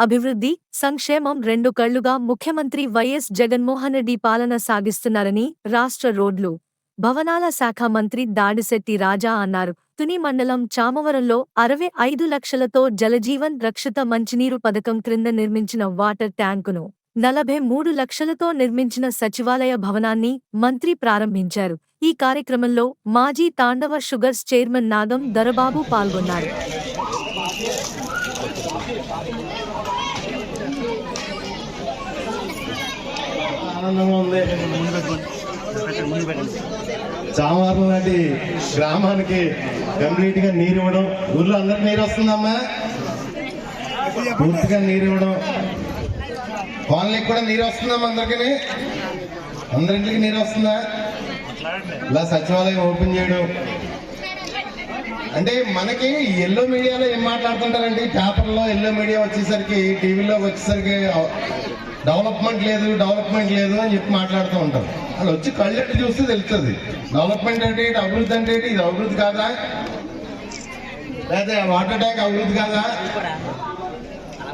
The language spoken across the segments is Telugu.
అభివృద్ధి, సంక్షేమం రెండు కళ్లుగా ముఖ్యమంత్రి వైఎస్ జగన్మోహన్ రెడ్డి పాలన సాగిస్తున్నారని రాష్ట్ర రోడ్లు, భవనాల శాఖ మంత్రి దాడిశెట్టి రాజా అన్నారు. తుని మండలం చామవరంలో 65 లక్షలతో జలజీవన్ రక్షిత మంచినీరు పథకం క్రింద నిర్మించిన వాటర్ ట్యాంకును, 43 లక్షలతో నిర్మించిన సచివాలయ భవనాన్ని మంత్రి ప్రారంభించారు. ఈ కార్యక్రమంలో మాజీ తాండవ షుగర్స్ చైర్మన్ నాగం దొరబాబు పాల్గొన్నారు. చామవరం లాంటి గ్రామానికి కంప్లీట్ గా నీరు ఇవ్వడం, ఊర్లో అందరికి నీరు వస్తుందమ్మా, పూర్తిగా నీరు ఇవ్వడం, కాలనీకి కూడా నీరు వస్తుందమ్మా, అందరింటికి నీరు వస్తుందా, ఇలా సచివాలయం ఓపెన్ చేయడం. అంటే మనకి ఎల్లో మీడియాలో ఏం మాట్లాడుతుంటారండి, పేపర్లో ఎల్లో మీడియా వచ్చేసరికి, టీవీలోకి వచ్చేసరికి డెవలప్మెంట్ లేదు అని చెప్పి మాట్లాడుతూ ఉంటారు. వాళ్ళు వచ్చి కళ్ళెట్టి చూస్తే తెలుస్తుంది డెవలప్మెంట్ అంటే ఏంటి, అభివృద్ధి అంటే ఏంటి. ఇది అభివృద్ధి కాదా, లేదా వాటర్ ట్యాంక్ అభివృద్ధి కాదా?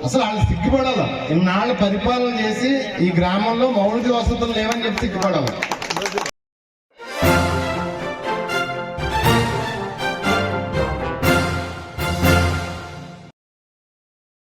అసలు వాళ్ళు సిగ్గుపడాలి. ఇన్నాళ్ళు పరిపాలన చేసి ఈ గ్రామంలో మౌలిక వసతులు లేవని చెప్పి సిగ్గుపడాలి.